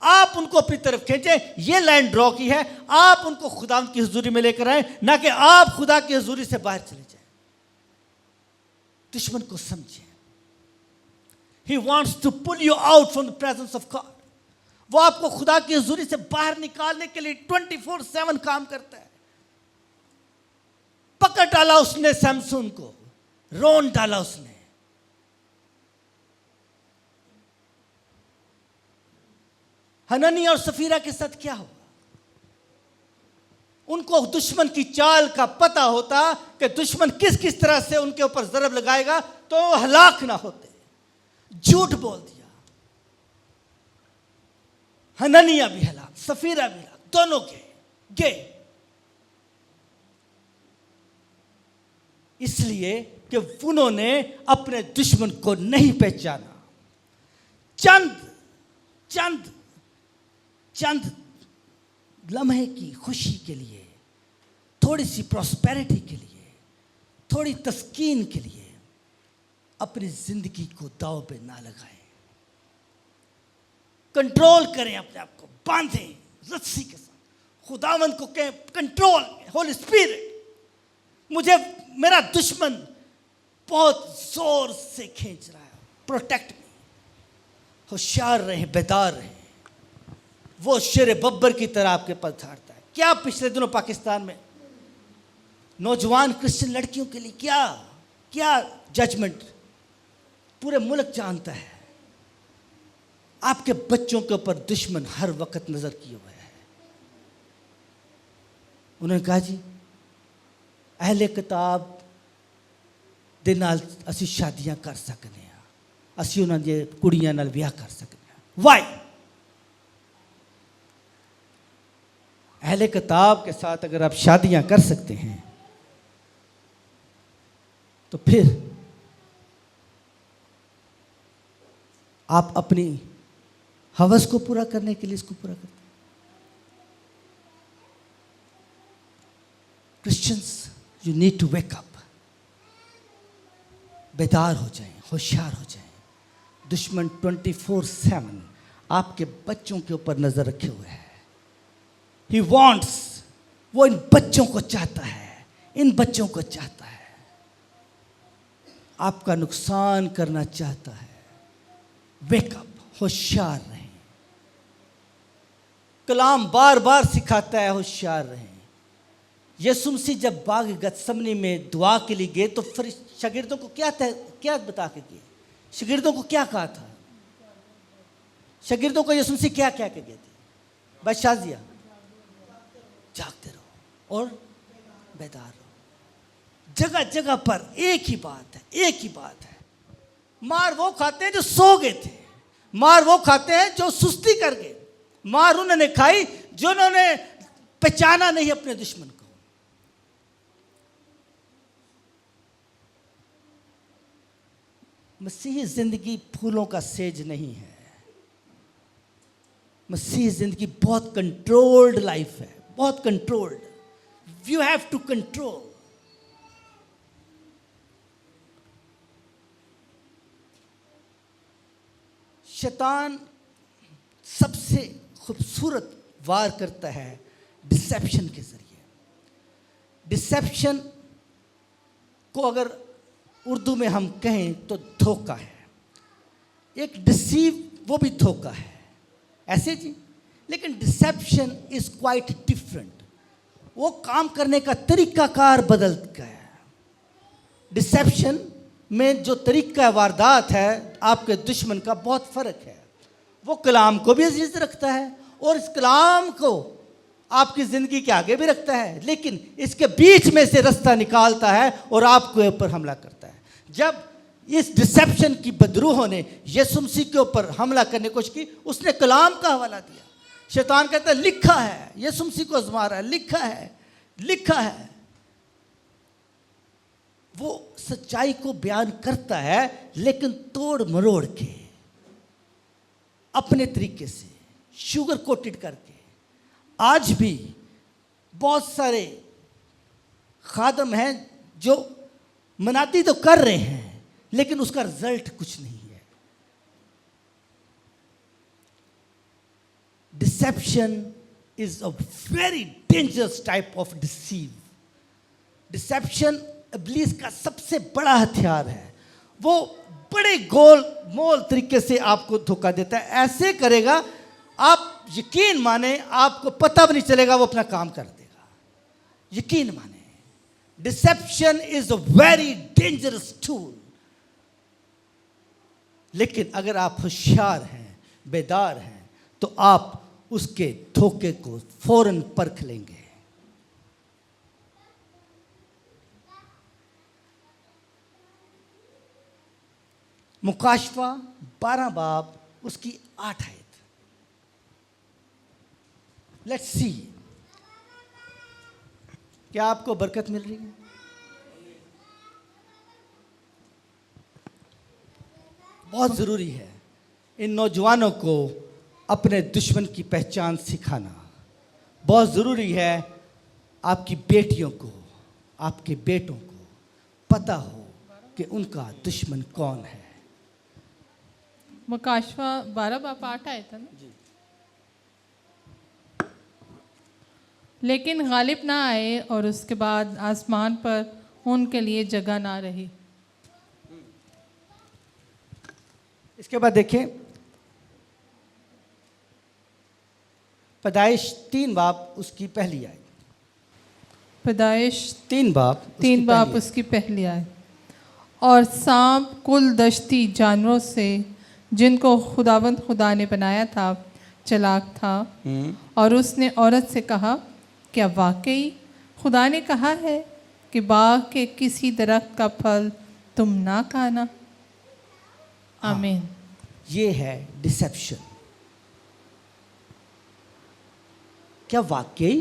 आप उनको अपनी तरफ खींचे। ये लाइन ड्रॉ की है, आप उनको खुदा की हजूरी में लेकर आए, ना कि आप खुदा की हजूरी से बाहर चले जाए। दुश्मन को समझे। He wants to pull you out from the presence of God. वो आपको खुदा की हजूरी से बाहर निकालने के लिए 24/7 काम करता है। पकड़ डाला उसने सैमसून को, रोन डाला उसने। हननी और सफीरा के साथ क्या हुआ? उनको दुश्मन की चाल का पता होता कि दुश्मन किस किस तरह से उनके ऊपर जरब लगाएगा तो हलाक ना होते। झूठ बोल दिया। हननिया भी हलाक, सफीरा भी हलाक, दोनों गए। इसलिए कि उन्होंने अपने दुश्मन को नहीं पहचाना। चंद लम्हे की खुशी के लिए, थोड़ी सी प्रॉस्पेरिटी के लिए, थोड़ी तस्कीन के लिए अपनी जिंदगी को दांव पे ना लगाएं। कंट्रोल करें अपने आप को, बांधें रस्सी के साथ। खुदावंद को कहें कंट्रोल, होली स्पिरिट मुझे मेरा दुश्मन बहुत जोर से खींच रहा है, प्रोटेक्ट मी। होशियार रहें, बेदार रहें। वो शेर बब्बर की तरह आपके पास झाड़ता है। क्या पिछले दिनों पाकिस्तान में नौजवान क्रिश्चियन लड़कियों के लिए क्या जजमेंट पूरे मुल्क जानता है। आपके बच्चों के ऊपर दुश्मन हर वक्त नजर किए हुए है। उन्होंने कहा जी अहले किताब दे नाल असी शादियां कर सकने हैं, असी उन्हां दी कुड़ियां नाल विआह कर सकने हैं। वाई? अहले किताब के साथ अगर आप शादियां कर सकते हैं तो फिर आप अपनी हवस को पूरा करने के लिए इसको पूरा करते हैं। Christians, you need to wake up. बेदार हो जाएं, होशियार हो जाएं। दुश्मन 24/7 आपके बच्चों के ऊपर नजर रखे हुए है। ही वॉन्ट्स, वो इन बच्चों को चाहता है, इन बच्चों को चाहता है, आपका नुकसान करना चाहता है। वेकअप, होशियार रहें। कलाम बार बार सिखाता है होशियार रहें। यीशु मसीह जब बाग गतसमनी में दुआ के लिए गए तो फिर शागिर्दों को क्या बता के गए? शागिर्दों को क्या कहा था? शागिर्दों को यीशु मसीह क्या क्या के गए थे? बस शाजिया, जागते रहो और बेदार रहो। जगह जगह पर एक ही बात है, एक ही बात है। मार वो खाते हैं जो सो गए थे, मार वो खाते हैं जो सुस्ती कर गए, मार उन्होंने खाई जिन्होंने पहचाना नहीं अपने दुश्मन को। मसीही जिंदगी फूलों का सेज नहीं है। मसीही जिंदगी बहुत कंट्रोल्ड लाइफ है, बहुत controlled. You have to control. शैतान सबसे खूबसूरत वार करता है डिसेप्शन के जरिए। डिसेप्शन को अगर उर्दू में हम कहें तो धोखा है। एक डिसीव वो भी धोखा है ऐसे जी, लेकिन डिसेप्शन इज क्वाइट डिफरेंट। वो काम करने का तरीकाकार बदल गया है। डिसेप्शन में जो तरीका वारदात है आपके दुश्मन का बहुत फर्क है। वो कलाम को भी अजीज रखता है और इस कलाम को आपकी ज़िंदगी के आगे भी रखता है, लेकिन इसके बीच में से रास्ता निकालता है और आपके ऊपर हमला करता है। जब इस डिसेप्शन की बदरूहों ने यीशु मसीह के ऊपर हमला करने की कोशिश की, उसने कलाम का हवाला दिया। शैतान कहता है लिखा है, यीशु मसीह को आजमा रहा है, लिखा है, लिखा है। वो सच्चाई को बयान करता है लेकिन तोड़ मरोड़ के, अपने तरीके से, शुगर कोटेड करके। आज भी बहुत सारे खादम हैं जो मनाती तो कर रहे हैं लेकिन उसका रिजल्ट कुछ नहीं है। Deception is a very dangerous type of deceive. Deception इब्लीस का सबसे बड़ा हथियार है। वो बड़े गोल मोल तरीके से आपको धोखा देता है। ऐसे करेगा आप यकीन माने, आपको पता भी नहीं चलेगा, वो अपना काम कर देगा। यकीन माने, deception is a very dangerous tool. लेकिन अगर आप होशियार हैं, बेदार हैं, तो आप उसके धोखे को फौरन परख लेंगे। मुकाशवा 12 बाब उसकी 8 आयत। लेट्स सी, क्या आपको बरकत मिल रही है? बहुत ज़रूरी है इन नौजवानों को अपने दुश्मन की पहचान सिखाना। बहुत ज़रूरी है आपकी बेटियों को, आपके बेटों को पता हो कि उनका दुश्मन कौन है। मुकाशवा 12 बाप 8 आया था ना जी। लेकिन गालिब ना आए और उसके बाद आसमान पर उनके लिए जगह ना रही। इसके बाद देखें पैदाइश 3 बाब उसकी पहली आयत। पैदाइश 3 बाब 3 बाप उसकी पहली आयत। और सांप कुल दश्ती जानवरों से जिनको खुदावंद खुदा ने बनाया था चालाक था और उसने औरत से कहा, क्या वाकई खुदा ने कहा है कि बाग के किसी दरख्त का फल तुम ना खाना? आमीन। ये है डिसेप्शन। क्या वाकई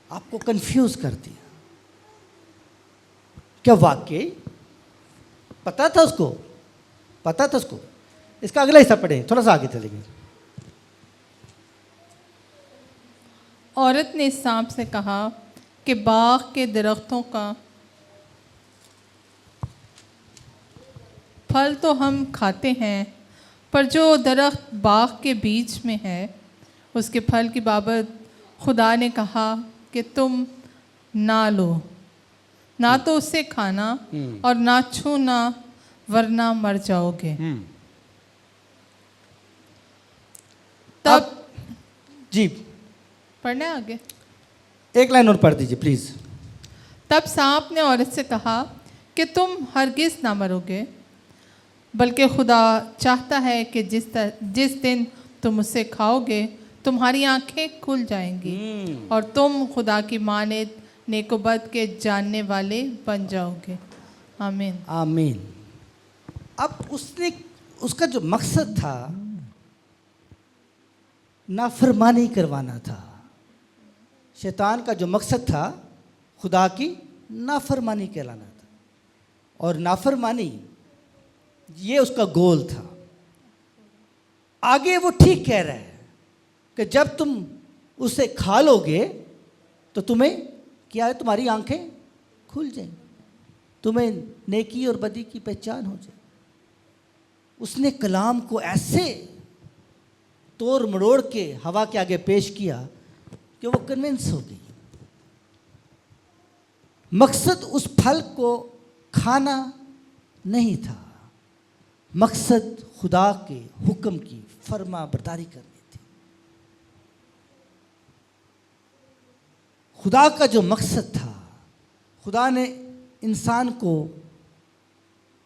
आपको कंफ्यूज कर दिया? क्या वाकई पता था उसको? पता था उसको? इसका अगला हिस्सा पढ़े, थोड़ा सा आगे चलेंगे। औरत ने सांप से कहा कि बाग के दरख्तों का फल तो हम खाते हैं, पर जो दरख्त बाग के बीच में है उसके फल की बाबत खुदा ने कहा कि तुम ना लो, ना तो उससे खाना और ना छूना, वरना मर जाओगे। तब जी पढ़ना है आगे। एक लाइन और पढ़ दीजिए प्लीज। तब सांप ने औरत से कहा कि तुम हरगिज ना मरोगे, बल्कि खुदा चाहता है कि जिस दिन तुम उससे खाओगे तुम्हारी आंखें खुल जाएंगी और तुम खुदा की मानद नेकोबद के जानने वाले बन जाओगे। आमीन। आमीन। अब उसका जो मकसद था नाफरमानी करवाना था। शैतान का जो मकसद था खुदा की नाफरमानी कहलाना था, और नाफरमानी ये उसका गोल था। आगे वो ठीक कह रहा है कि जब तुम उसे खा लोगे तो तुम्हें क्या है, तुम्हारी आंखें खुल जाएंगी, तुम्हें नेकी और बदी की पहचान हो जाए। उसने कलाम को ऐसे तोड़ मरोड़ के हवा के आगे पेश किया कि वो कन्विंस हो गई। मकसद उस फल को खाना नहीं था, मकसद खुदा के हुक्म की फर्मा बरदारी करनी थी। खुदा का जो मकसद था, खुदा ने इंसान को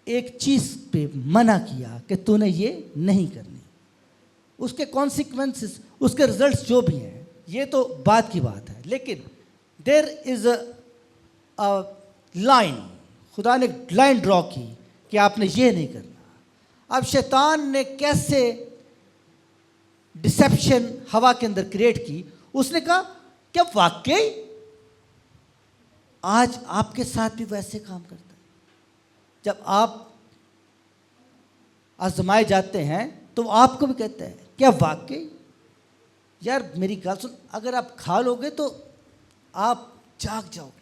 एक चीज पे मना किया कि तूने ये नहीं करनी। उसके कॉन्सिक्वेंसेस, उसके रिजल्ट्स जो भी हैं, ये तो बात की बात है, लेकिन देयर इज अ लाइन। खुदा ने लाइन ड्रॉ की कि आपने ये नहीं करना। अब शैतान ने कैसे डिसेप्शन हवा के अंदर क्रिएट की? उसने कहा क्या वाकई आज आपके साथ भी वैसे काम करता है? जब आप आजमाए जाते हैं तो आपको भी कहते हैं क्या वाकई? यार मेरी बात सुन, अगर आप खा लोगे तो आप जाग जाओगे।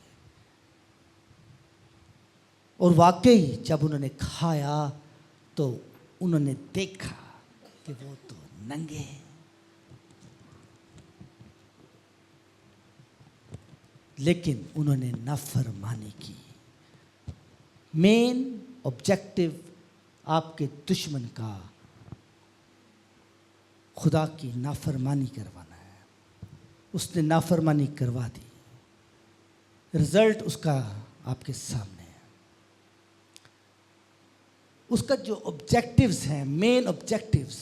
और वाकई जब उन्होंने खाया तो उन्होंने देखा कि वो तो नंगे हैं। लेकिन उन्होंने नाफरमानी की। मेन ऑब्जेक्टिव आपके दुश्मन का खुदा की नाफरमानी करवाना है। उसने नाफरमानी करवा दी, रिजल्ट उसका आपके सामने है। उसका जो ऑब्जेक्टिव्स हैं, मेन ऑब्जेक्टिव्स,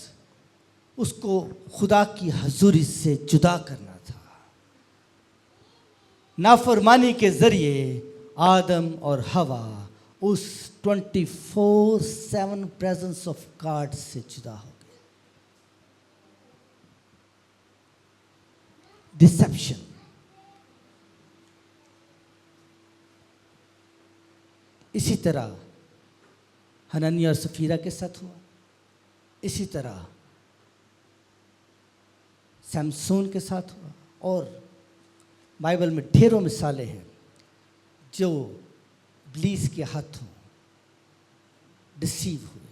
उसको खुदा की हजूरी से जुदा करना था। नाफरमानी के जरिए आदम और हवा उस 24/7 प्रेजेंस ऑफ गॉड से जुदा हो गए। डिसेप्शन। इसी तरह हननिया और सफीरा के साथ हुआ, इसी तरह सैमसून के साथ हुआ, और बाइबल में ढेरों मिसालें हैं जो इब्लीस के हाथों डिसीव हुए।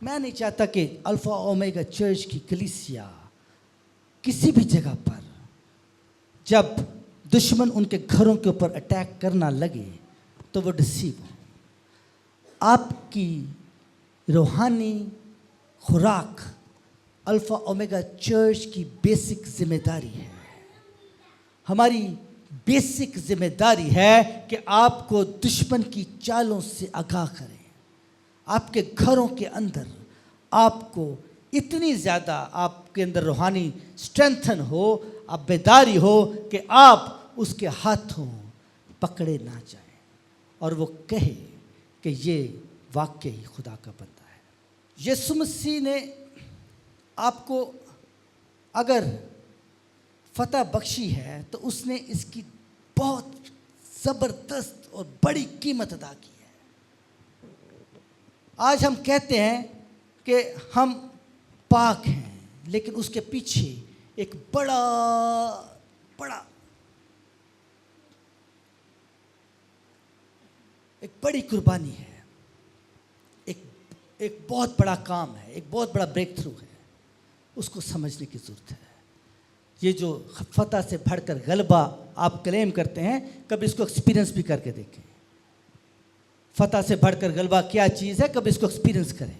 मैं नहीं चाहता कि अल्फा ओमेगा चर्च की कलीसिया किसी भी जगह पर जब दुश्मन उनके घरों के ऊपर अटैक करना लगे तो वो डिसीव हो। आपकी रूहानी खुराक अल्फा ओमेगा चर्च की बेसिक जिम्मेदारी है। हमारी बेसिक जिम्मेदारी है कि आपको दुश्मन की चालों से आगाह करें, आपके घरों के अंदर आपको इतनी ज़्यादा आपके अंदर रूहानी स्ट्रेंथन हो, आप बेदारी हो कि आप उसके हाथों पकड़े ना जाएं और वो कहे कि ये वाकई खुदा का बंदा है। यीशु मसीह ने आपको अगर फतह बख्शी है तो उसने इसकी बहुत ज़बरदस्त और बड़ी कीमत अदा की है। आज हम कहते हैं कि हम पाक हैं, लेकिन उसके पीछे एक बड़ा एक बड़ी कुर्बानी है, एक बहुत बड़ा काम है, एक बहुत बड़ा ब्रेक थ्रू है। उसको समझने की ज़रूरत है। ये जो फतह से बढ़कर गलबा आप क्लेम करते हैं, कभी इसको एक्सपीरियंस भी करके देखें। फतह से बढ़कर गलबा क्या चीज़ है, कभी इसको एक्सपीरियंस करें।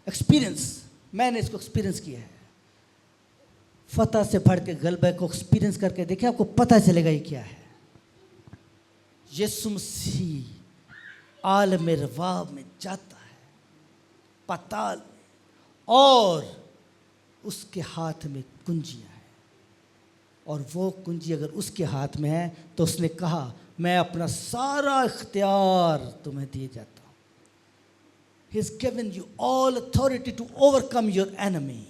एक्सपीरियंस, मैंने इसको एक्सपीरियंस किया है। फतह से बढ़कर गलबा को एक्सपीरियंस करके देखें, आपको पता चलेगा ये क्या है। यीशु मसीह आलम रवाब में जाता है, पाताल में, और उसके हाथ में कुंजियाँ हैं, और वो कुंजी अगर उसके हाथ में है तो उसने कहा मैं अपना सारा इख्तियार तुम्हें दिए जाता हूँ। He has given you all authority to overcome your enemy.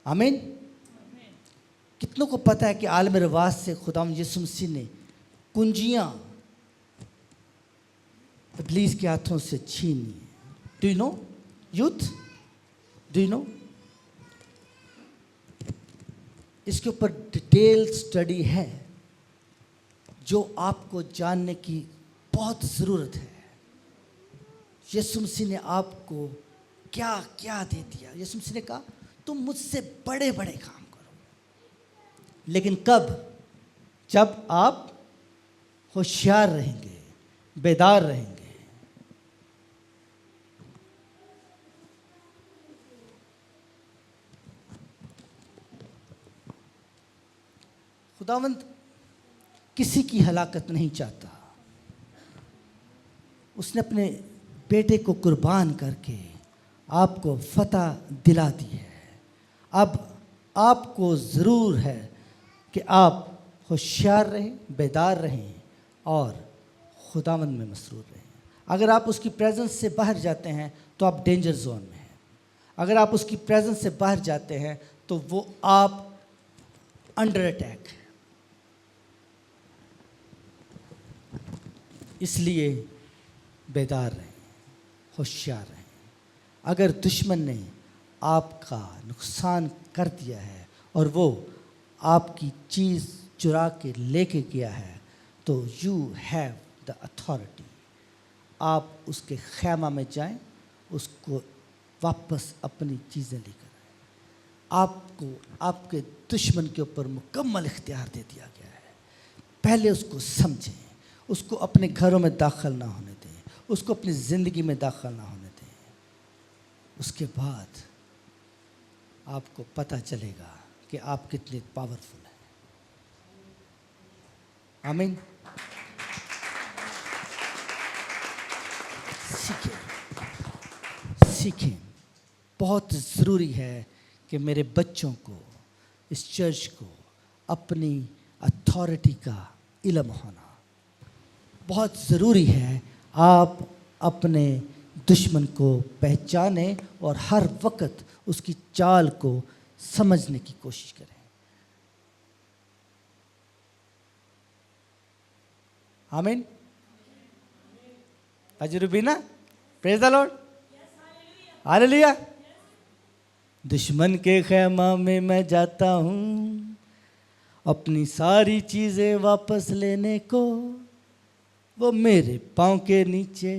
आमीन। कितनों को पता है कि आलम रवाज से खुदाम यीशु मसीह ने कुंजियाँ इब्लीस के हाथों से छीनी। Do you know youth, do you know? इसके ऊपर डिटेल स्टडी है जो आपको जानने की बहुत ज़रूरत है। यीशु मसीह ने आपको क्या क्या दे दिया। यीशु मसीह ने कहा तुम मुझसे बड़े बड़े काम करो, लेकिन कब? जब आप होशियार रहेंगे, बेदार रहेंगे। खुदावंद किसी की हलाकत नहीं चाहता। उसने अपने बेटे को कुर्बान करके आपको फतह दिला दी है। अब आपको ज़रूर है कि आप होशियार रहें, बेदार रहें और खुदावंद में मसरूर रहें। अगर आप उसकी प्रेजेंस से बाहर जाते हैं तो आप डेंजर जोन में हैं। अगर आप उसकी प्रेजेंस से बाहर जाते हैं तो वो आप अंडर अटैक है। इसलिए बेदार रहें, होशियार रहें। अगर दुश्मन ने आपका नुकसान कर दिया है और वो आपकी चीज़ चुरा के लेके गया है तो यू हैव द अथॉरिटी। आप उसके खैमा में जाएं, उसको वापस अपनी चीज़ें लेकर आएं। आपको आपके दुश्मन के ऊपर मुकम्मल इख्तियार दे दिया गया है। पहले उसको समझें, उसको अपने घरों में दाखिल ना होने दें, उसको अपनी ज़िंदगी में दाखिल ना होने दें। उसके बाद आपको पता चलेगा कि आप कितने पावरफुल हैं। आमीन। सीखें। बहुत ज़रूरी है कि मेरे बच्चों को, इस चर्च को अपनी अथॉरिटी का इल्म होना बहुत ज़रूरी है। आप अपने दुश्मन को पहचानें और हर वक्त उसकी चाल को समझने की कोशिश करें। आमीन। हाजी Rubina, praise the Lord, hallelujah. दुश्मन के खैमा में मैं जाता हूँ अपनी सारी चीज़ें वापस लेने को। वो मेरे पाँव के नीचे,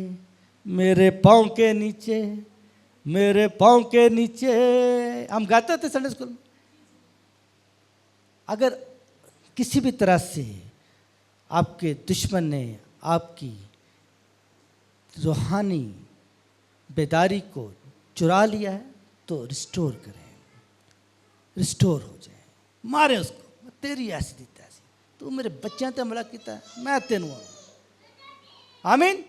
मेरे पाँव के नीचे, मेरे पाँव के नीचे। हम गाते थे संडे स्कूल में। अगर किसी भी तरह से आपके दुश्मन ने आपकी रूहानी बेदारी को चुरा लिया है तो रिस्टोर करें, रिस्टोर हो जाए। मारे उसको, तेरी ऐसी दी तैसी, तू मेरे बच्चों ते हमला किया, मैं तेनू आमीन।